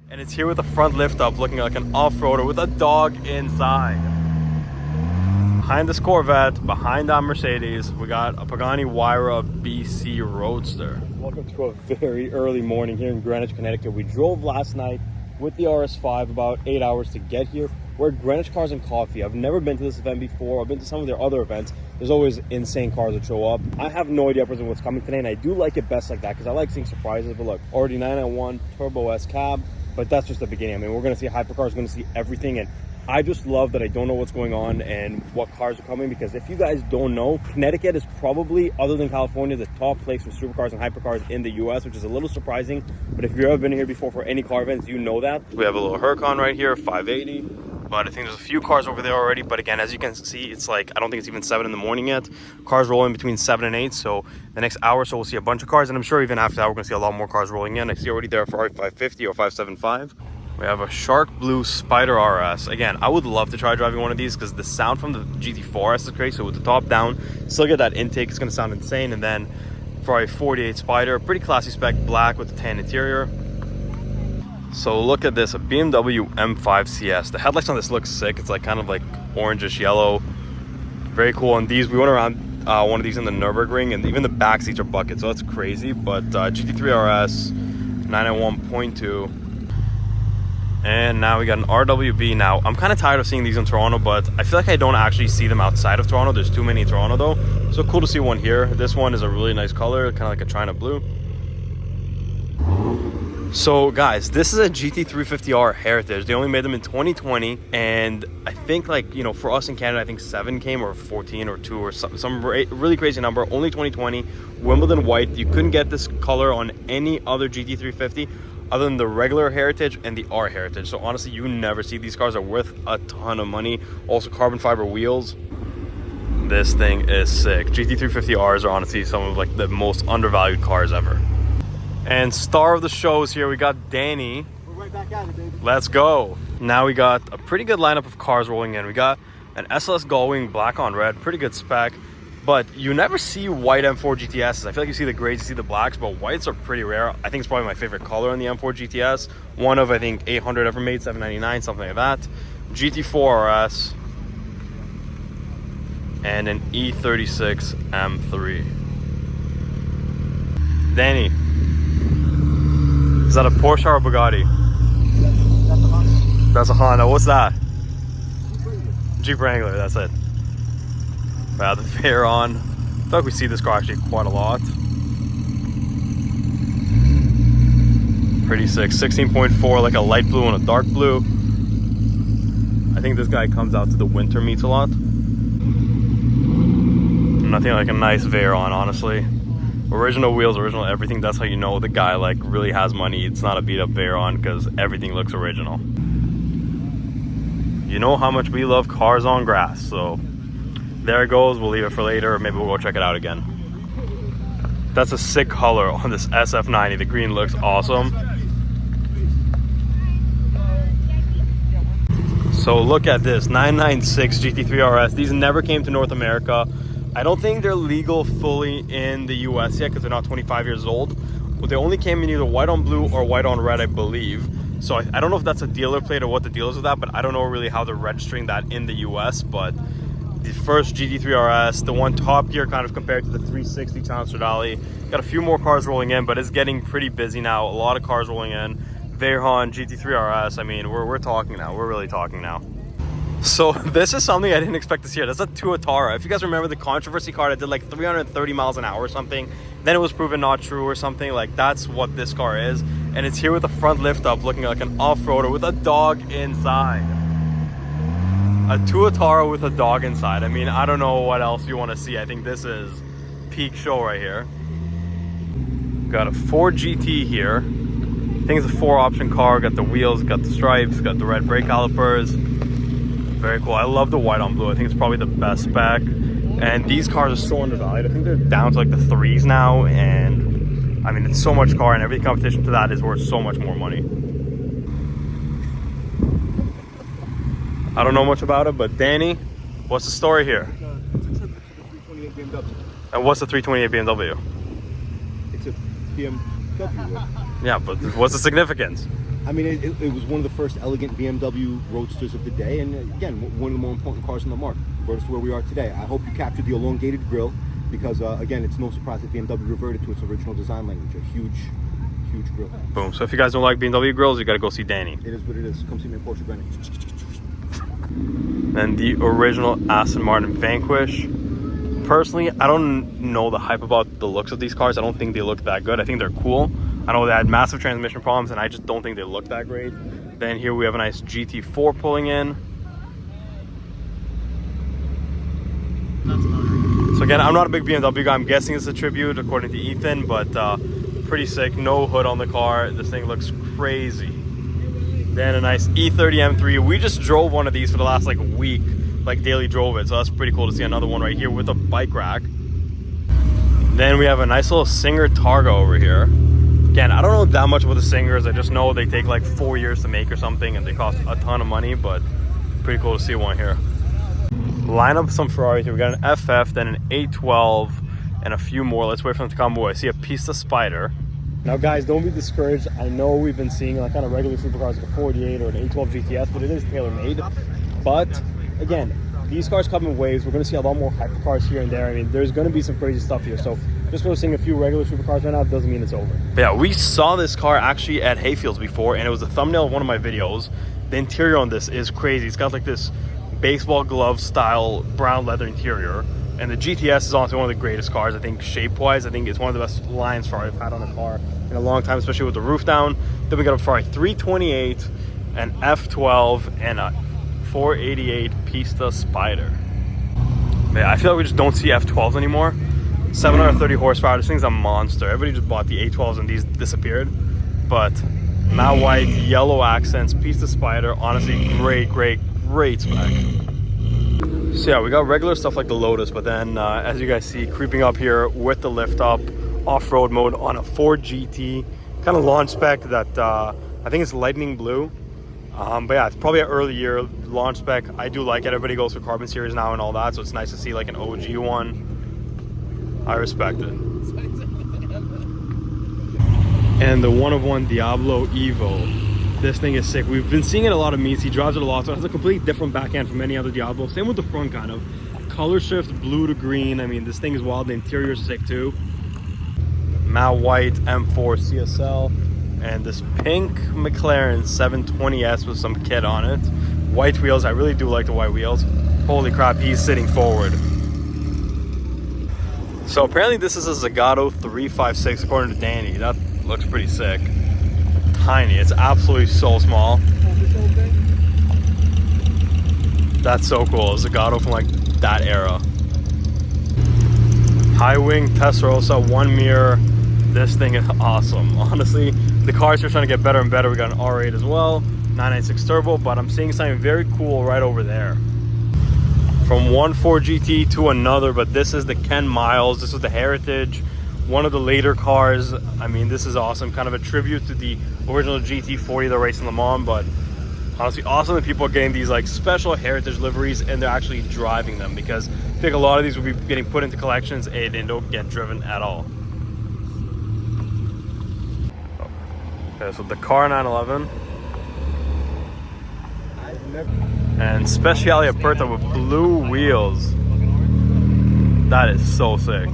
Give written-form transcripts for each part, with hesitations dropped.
And it's here with the front lift up, looking like an off-roader with a dog inside. Behind this Corvette, behind that Mercedes, we got a Pagani Huayra BC Roadster. Welcome to a very early morning here in Greenwich, Connecticut. We drove last night with the RS5 about 8 hours to get here. We're at Greenwich Cars and Coffee. I've never been to this event before. I've been to some of their other events. There's always insane cars that show up. I have no idea what's coming today, and I do like it best like that because I like seeing surprises. But look, already 991 Turbo S cab, but that's just the beginning. I mean, we're going to see Hypercars, going to see everything, and I just love that I don't know what's going on and what cars are coming, because if you guys don't know, Connecticut is probably, other than California, the top place for supercars and hypercars in the US, which is a little surprising. But if you've ever been here before for any car events, you know that. We have a little Huracan right here, 580. But I think there's a few cars over there already. But again, as you can see, it's like, I don't think it's even 7 in the morning yet. Cars rolling between 7 and 8. So the next hour or so, we'll see a bunch of cars. And I'm sure even after that, we're going to see a lot more cars rolling in. I see already there a Ferrari 550 or 575. We have a Shark Blue Spider RS. Again, I would love to try driving one of these because the sound from the GT4 RS is great. So with the top down, still get that intake. It's going to sound insane. And then Ferrari 48 Spider, pretty classy spec, black with the tan interior. So look at this, a BMW M5 CS. The headlights on this look sick. It's like kind of like orangish yellow. Very cool. And these, we went around one of these in the Nürburgring, and even the back seats are buckets. So that's crazy. But GT3 RS, 991.2. And now we got an RWB. Now, I'm kind of tired of seeing these in Toronto, but I feel like I don't actually see them outside of Toronto. There's too many in Toronto, though. So cool to see one here. This one is a really nice color, kind of like a China blue. So, guys, this is a GT350R Heritage. They only made them in 2020, and I think, like, you know, for us in Canada, I think 7 came, or 14 or 2 or some really crazy number. Only 2020. Wimbledon white. You couldn't get this color on any other GT350. Other than the regular Heritage and the R Heritage. So honestly, you never see these cars. Are worth a ton of money. Also carbon fiber wheels. This thing is sick. GT350Rs are honestly some of like the most undervalued cars ever. And star of the show is here. We got Danny. We're right back at it, baby. Let's go. Now we got a pretty good lineup of cars rolling in. We got an SLS Gullwing black on red. Pretty good spec. But you never see white M4 GTSs. I feel like you see the grays, you see the blacks, but whites are pretty rare. I think it's probably my favorite color in the M4 GTS. One of, I think, 800 ever made, 799, something like that. GT4 RS. And an E36 M3. Danny, is that a Porsche or a Bugatti? That's a Honda. That's a Honda. What's that? Jeep Wrangler, that's it. The Veyron. I feel like we see this car actually quite a lot. Pretty sick. 16.4, like a light blue and a dark blue. I think this guy comes out to the winter meets a lot. Nothing like a nice Veyron, honestly. Original wheels, original everything. That's how you know the guy like really has money. It's not a beat up Veyron because everything looks original. You know how much we love cars on grass, so there it goes. We'll leave it for later, or maybe we'll go check it out again. That's a sick color on this SF90. The green looks awesome. So look at this 996 GT3 RS. These never came to North America. I don't think they're legal fully in the US yet because they're not 25 years old. But they only came in either white on blue or white on red, I believe. So I don't know if that's a dealer plate or what the deal is with that, but I don't know really how they're registering that in the US. But the first GT3 RS, the one top gear kind of compared to the 360 Challenge Stradale. Got a few more cars rolling in, but it's getting pretty busy now. A lot of cars rolling in. Veyron, GT3 RS. I mean, we're talking now. We're really talking now. So this is something I didn't expect to see here. That's a Tuatara. If you guys remember the controversy car that did like 330 miles an hour or something, then it was proven not true or something. Like, that's what this car is. And it's here with the front lift up, looking like an off-roader with a dog inside. A Tuatara with a dog inside. I mean, I don't know what else you want to see. I think this is peak show right here. Got a Ford GT here. I think it's a 4-option car. Got the wheels, got the stripes, got the red brake calipers. Very cool. I love the white on blue. I think it's probably the best spec. And these cars are so undervalued. I think they're down to like the 3s now. And I mean, it's so much car, and every competition to that is worth so much more money. I don't know much about it, but Danny, what's the story here? It's a tribute to the 328 BMW. And what's the 328 BMW? It's a BMW. Yeah, but what's the significance? I mean, it was one of the first elegant BMW Roadsters of the day, and again, one of the more important cars on the market. Brought us to where we are today. I hope you captured the elongated grille, because again, it's no surprise that BMW reverted to its original design language, a huge grille. Boom. So if you guys don't like BMW grills, you got to go see Danny. It is what it is. Come see me in Porsche Greenwich. And the original Aston Martin Vanquish. Personally, I don't know the hype about the looks of these cars. I don't think they look that good. I think they're cool. I know they had massive transmission problems, and I just don't think they look that great. Then here we have a nice GT4 pulling in. So again, I'm not a big BMW guy. I'm guessing it's a tribute according to Ethan, but pretty sick. No hood on the car. This thing looks crazy. Then a nice E30 M3. We just drove one of these for the last like week, like daily drove it. So that's pretty cool to see another one right here with a bike rack. Then we have a nice little Singer Targa over here. Again, I don't know that much about the Singers. I just know they take like 4 years to make or something, and they cost a ton of money, but pretty cool to see one here. Line up some Ferraris here. We got an FF, then an 812, and a few more. Let's wait for them to come. Oh, I see a Pista Spider. Now guys, don't be discouraged. I know we've been seeing like kind of regular supercars like a 48 or an 812 GTS, but it is tailor-made. But again, these cars come in waves. We're going to see a lot more hypercars here and there. I mean, there's going to be some crazy stuff here. So just because we're seeing a few regular supercars right now doesn't mean it's over. But yeah, we saw this car actually at Hayfields before, and it was the thumbnail of one of my videos. The interior on this is crazy. It's got like this baseball glove style brown leather interior. And the GTS is honestly one of the greatest cars, I think, shape-wise. I think it's one of the best lines Ferrari I've had on a car in a long time, especially with the roof down. Then we got a Ferrari 328, an F12, and a 488 Pista Spider. Yeah, I feel like we just don't see F12s anymore. 730 horsepower. This thing's a monster. Everybody just bought the 812s and these disappeared. But matte white, yellow accents, Pista Spider. Honestly, great spec. So yeah, we got regular stuff like the Lotus, but then as you guys see, creeping up here with the lift up, off-road mode on a Ford GT, kind of launch spec that I think it's lightning blue. But yeah, it's probably an early year launch spec. I do like it. Everybody goes for carbon series now and all that, so it's nice to see like an OG one. I respect it. And the one-of-one Diablo Evo. This thing is sick. We've been seeing it a lot of meets. He drives it a lot, so it has a completely different backhand from any other Diablo. Same with the front, kind of. Color shift, blue to green. I mean, this thing is wild. The interior is sick, too. Matte white M4 CSL. And this pink McLaren 720S with some kit on it. White wheels. I really do like the white wheels. Holy crap, he's sitting forward. So apparently this is a Zagato 356 according to Danny. That looks pretty sick. Tiny. It's absolutely so small. That's so cool. A Zagato from like that era. High wing Testarossa, one mirror. This thing is awesome. Honestly, the cars are trying to get better and better. We got an R8 as well, 996 turbo, but I'm seeing something very cool right over there. From one Ford GT to another, but this is the Ken Miles. This is the Heritage. One of the later cars. I mean, this is awesome. Kind of a tribute to the original GT40 that raced in Le Mans, but honestly, awesome that people are getting these like special heritage liveries and they're actually driving them, because I think a lot of these will be getting put into collections and they don't get driven at all. Okay, so the car 911 and Speciale Aperta with blue wheels. That is so sick.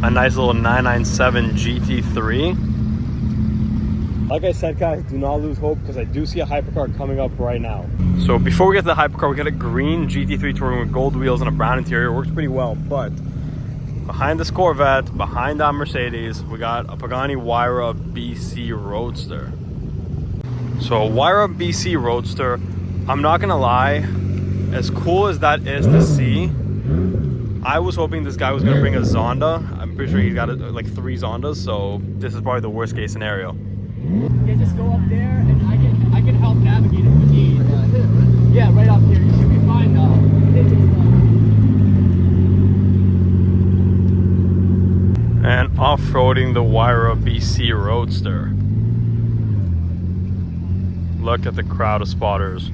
A nice little 997 GT3. Like I said, guys, do not lose hope, because I do see a hypercar coming up right now. So before we get to the hypercar, we got a green GT3 touring with gold wheels and a brown interior. It works pretty well, but behind this Corvette, behind that Mercedes, we got a Pagani Huayra BC Roadster. So a Huayra BC Roadster, I'm not gonna lie, as cool as that is to see, I was hoping this guy was gonna bring a Zonda. I'm pretty sure he's got like 3 Zondas, so this is probably the worst case scenario. Yeah, just go up there and I can help navigate if you need. Yeah, right up here. You should be fine now. And off-roading the Huayra BC Roadster. Look at the crowd of spotters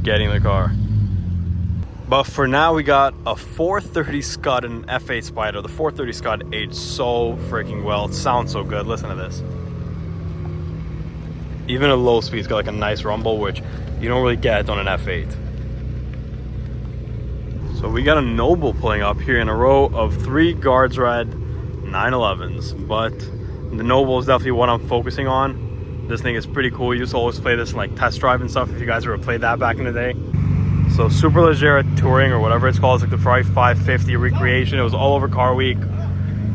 getting the car. But for now, we got a 430 Scud and an F8 Spider. The 430 Scud aged so freaking well. It sounds so good. Listen to this. even at low speed, it's got like a nice rumble, which you don't really get on an F8. So we got a Noble pulling up here in a row of 3 guards red 911s, but the Noble is definitely what I'm focusing on. This thing is pretty cool. We used to always play this in like test drive and stuff, if you guys ever played that back in the day. So Superleggera Touring, or whatever it's called, it's like the Ferrari 550 recreation. It was all over Car Week.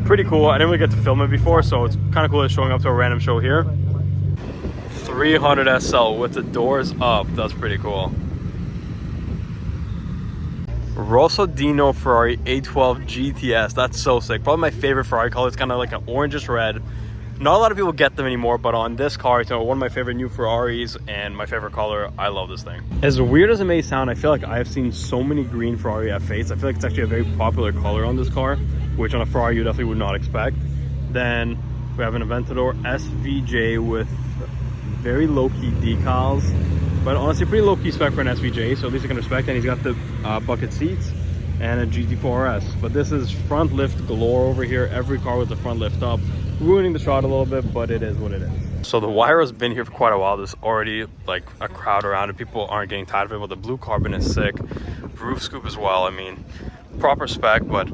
Pretty cool. I didn't really get to film it before, so it's kind of cool it's showing up to a random show here. 300 SL with the doors up. That's pretty cool. Rosso Ferrari A12 GTS. That's so sick. Probably my favorite Ferrari color. It's kind of like an orangish red. Not a lot of people get them anymore, but on this car, it's one of my favorite new Ferraris and my favorite color. I love this thing. As weird as it may sound, I feel like I have seen so many green Ferrari F8s. I feel like it's actually a very popular color on this car, which on a Ferrari you definitely would not expect. Then we have an Aventador SVJ with very low-key decals, but honestly pretty low-key spec for an SVJ, so at least I can respect. And he's got the bucket seats and a GT4 RS. But this is front lift galore over here. Every car with the front lift up, ruining the shot a little bit, but it is what it is. So the Huayra's been here for quite a while. There's already like a crowd around it. People aren't getting tired of it, but the blue carbon is sick. Roof scoop as well. I mean, proper spec, but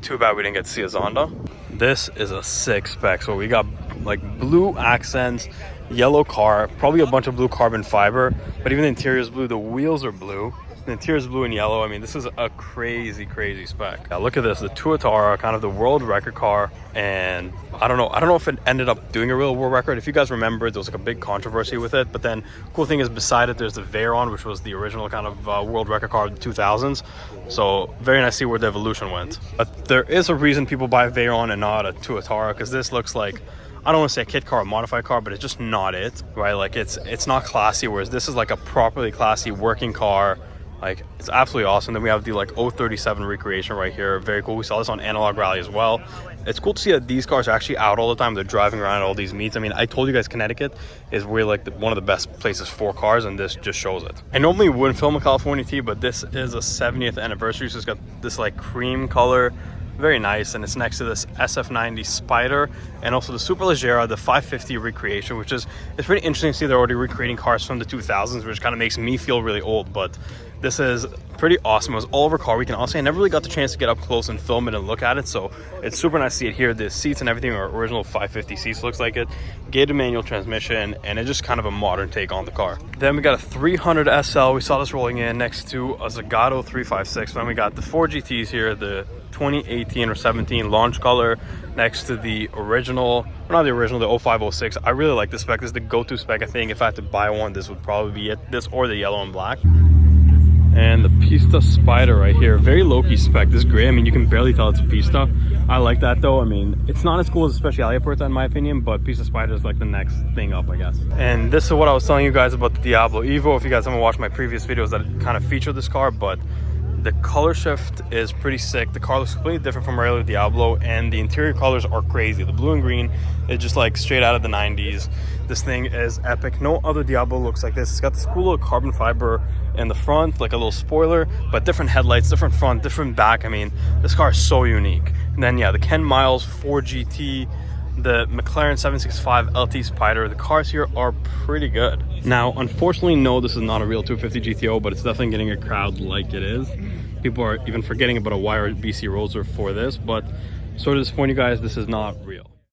too bad we didn't get to see a Zonda. This is a sick spec. So we got like blue accents, yellow car, probably a bunch of blue carbon fiber, but even the interior is blue. The wheels are blue. The interior is blue and yellow. I mean, this is a crazy spec. Now look at this, the Tuatara, kind of the world record car. And I don't know if it ended up doing a real world record. If you guys remember, there was like a big controversy with it. But then cool thing is beside it, there's the Veyron, which was the original kind of world record car of the 2000s. So very nice to see where the evolution went. But there is a reason people buy a Veyron and not a Tuatara, because this looks like, I don't want to say a kit car or modified car, but it's just not it, right? Like it's not classy, whereas this is like a properly classy working car. Like, it's absolutely awesome. Then we have the like 037 recreation right here. Very cool. We saw this on Analog Rally as well. It's cool to see that these cars are actually out all the time. They're driving around at all these meets. I mean, I told you guys Connecticut is where like one of the best places for cars, and this just shows it. I normally wouldn't film a California T, but this is a 70th anniversary, so it's got this like cream color. Very nice, and it's next to this SF90 Spider and also the Superleggera, the 550 recreation, which is, it's pretty interesting to see they're already recreating cars from the 2000s, which kind of makes me feel really old. But this is pretty awesome. It was all over Car Week, and honestly I never really got the chance to get up close and film it and look at it, so it's super nice to see it here. The seats and everything are original 550 seats, looks like it. Gated manual transmission, and it's just kind of a modern take on the car. Then we got a 300 SL. We saw this rolling in next to a Zagato 356. Then we got the 4 GTs here, the 2018 or 17 launch color next to the original, not the original, the 0506. I really like this spec. This is the go-to spec. I think if I had to buy one, this would probably be it. This or the yellow and black. And the Pista Spider right here, very low-key spec. This gray, I mean, you can barely tell it's a Pista. I like that though. I mean, it's not as cool as a Speciale Porta in my opinion, but Pista Spider is like the next thing up, I guess. And this is what I was telling you guys about the Diablo Evo. If you guys haven't watched my previous videos that kind of feature this car, but the color shift is pretty sick. The car looks completely different from regular Diablo, and the interior colors are crazy. The blue and green is just like straight out of the 90s. This thing is epic. No other Diablo looks like this. It's got this cool little carbon fiber in the front, like a little spoiler, but different headlights, different front, different back. I mean, this car is so unique. And then yeah, the Ken Miles 4 GT, the McLaren 765 LT Spider. The cars here are pretty good. Now, unfortunately, no, this is not a real 250 GTO, but it's definitely getting a crowd like it is. People are even forgetting about a Huayra BC Roadster for this, but sort of disappoint you guys, this is not real.